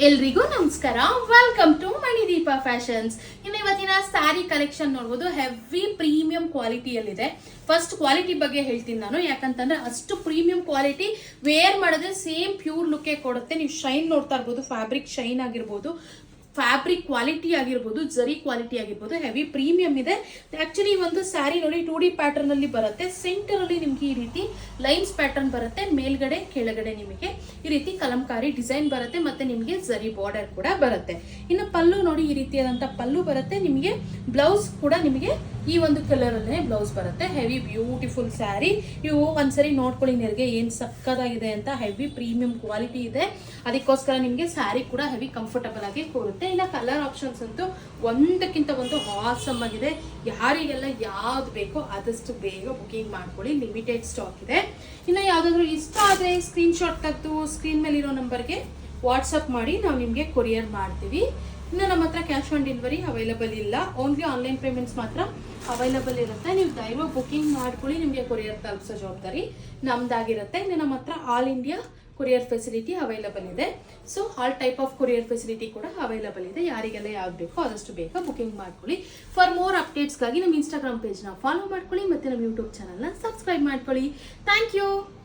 ಎಲ್ರಿಗೂ ನಮಸ್ಕಾರ. Welcome to Manideepa Fashions. ಇನ್ನು ಇವತ್ತಿನ ಸ್ಯಾರಿ ಕಲೆಕ್ಷನ್ ನೋಡ್ಬೋದು, ಹೆವಿ ಪ್ರೀಮಿಯಂ ಕ್ವಾಲಿಟಿಯಲ್ಲಿದೆ. ಫಸ್ಟ್ ಕ್ವಾಲಿಟಿ ಬಗ್ಗೆ ಹೇಳ್ತೀನಿ ನಾನು, ಯಾಕಂತಂದ್ರೆ ಅಷ್ಟು ಪ್ರೀಮಿಯಂ ಕ್ವಾಲಿಟಿ ವೇರ್ ಮಾಡಿದ್ರೆ ಸೇಮ್ ಪ್ಯೂರ್ ಲುಕ್ಕೇ ಕೊಡುತ್ತೆ. ನೀವು ಶೈನ್ ನೋಡ್ತಾ ಇರ್ಬೋದು, ಫ್ಯಾಬ್ರಿಕ್ ಶೈನ್ ಆಗಿರ್ಬೋದು, ಫ್ಯಾಬ್ರಿಕ್ ಕ್ವಾಲಿಟಿ ಆಗಿರ್ಬೋದು, ಜರಿ ಕ್ವಾಲಿಟಿ ಆಗಿರ್ಬೋದು, ಹೆವಿ ಪ್ರೀಮಿಯಂ ಇದೆ. ಆಕ್ಚುಲಿ ಒಂದು ಸ್ಯಾರಿ ನೋಡಿ 2D ಪ್ಯಾಟರ್ನ್ ಅಲ್ಲಿ ಬರುತ್ತೆ. ಸೆಂಟರ್ ಅಲ್ಲಿ ನಿಮ್ಗೆ ಈ ರೀತಿ ಲೈನ್ಸ್ ಪ್ಯಾಟರ್ನ್ ಬರುತ್ತೆ, ಮೇಲ್ಗಡೆ ಕೆಳಗಡೆ ನಿಮಗೆ ಈ ರೀತಿ ಕಲಂಕಾರಿ ಡಿಸೈನ್ ಬರುತ್ತೆ, ಮತ್ತೆ ನಿಮಗೆ ಜರಿ ಬಾರ್ಡರ್ ಕೂಡ ಬರುತ್ತೆ. ಇನ್ನು ಪಲ್ಲು ನೋಡಿ, ಈ ರೀತಿಯಾದಂತ ಪಲ್ಲು ಬರುತ್ತೆ. ನಿಮಗೆ ಬ್ಲೌಸ್ ಕೂಡ ನಿಮಗೆ ಈ ಒಂದು ಕಲರ್ ಅಲ್ಲೇ ಬ್ಲೌಸ್ ಬರುತ್ತೆ. Heavy beautiful sari. ನೀವು ಒಂದ್ಸರಿ ನೋಡ್ಕೊಳ್ಳಿ ನೆರಿಗೆ ಏನ್ ಸಕ್ಕದಾಗಿದೆ ಅಂತ. ಹೆವಿ ಪ್ರೀಮಿಯಂ ಕ್ವಾಲಿಟಿ ಇದೆ, ಅದಕ್ಕೋಸ್ಕರ ನಿಮಗೆ ಸ್ಯಾರಿ ಕೂಡ ಹೆವಿ ಕಂಫರ್ಟಬಲ್ ಆಗಿ ಕೂರುತ್ತೆ. ಇಲ್ಲ ಕಲರ್ ಆಪ್ಷನ್ಸ್ ಅಂತೂ ಒಂದಕ್ಕಿಂತ ಒಂದು ಆಸಮ್ ಆಗಿದೆ. ಯಾರಿಗೆಲ್ಲ ಯಾವ್ದು ಬೇಕೋ ಆದಷ್ಟು ಬೇಗ ಬುಕಿಂಗ್ ಮಾಡ್ಕೊಳ್ಳಿ, ಲಿಮಿಟೆಡ್ ಸ್ಟಾಕ್ ಇದೆ. ಇನ್ನು ಯಾವ್ದಾದ್ರು ಇಷ್ಟ ಆದ್ರೆ ಸ್ಕ್ರೀನ್ ಶಾಟ್ ತೆಗೆದು ಸ್ಕ್ರೀನ್ ಮೇಲೆ ಇರೋ ನಂಬರ್ಗೆ ವಾಟ್ಸಪ್ ಮಾಡಿ ನಾವು ನಿಮಗೆ ಕೊರಿಯರ್ ಮಾಡ್ತೀವಿ. ಇನ್ನು ನಮ್ಮ ಹತ್ರ ಕ್ಯಾಶ್ ಆನ್ ಡೆಲಿವರಿ ಅವೈಲಬಲ್ ಇಲ್ಲ, ಓನ್ಲಿ ಆನ್ಲೈನ್ ಪೇಮೆಂಟ್ಸ್ ಮಾತ್ರ ಅವೈಲಬಲ್ ಇರುತ್ತೆ. ನೀವು ಧೈರ್ಯವಾಗಿ ಬುಕಿಂಗ್ ಮಾಡ್ಕೊಳ್ಳಿ, ನಿಮಗೆ ಕೊರಿಯರ್ ತಲುಪಿಸೋ ಜವಾಬ್ದಾರಿ ನಮ್ದಾಗಿರುತ್ತೆ. ಇನ್ನು ನಮ್ಮ ಹತ್ರ all India courier facility available ಇದೆ. So all type of courier facility ಕೂಡ ಅವೈಲಬಲ್ ಇದೆ. ಯಾರಿಗೆಲ್ಲ ಯಾವ್ದು ಬೇಕೋ ಆದಷ್ಟು ಬೇಗ ಬುಕಿಂಗ್ ಮಾಡ್ಕೊಳ್ಳಿ. ಫಾರ್ ಮೋರ್ ಅಪ್ಡೇಟ್ಸ್ಗಾಗಿ ನಮ್ಮ ಇನ್ಸ್ಟಾಗ್ರಾಮ್ ಪೇಜ್ನ ಫಾಲೋ ಮಾಡ್ಕೊಳ್ಳಿ, ಮತ್ತೆ ನಮ್ಮ ಯೂಟ್ಯೂಬ್ ಚಾನಲ್ನ ಸಬ್ಸ್ಕ್ರೈಬ್ ಮಾಡ್ಕೊಳ್ಳಿ. Thank you.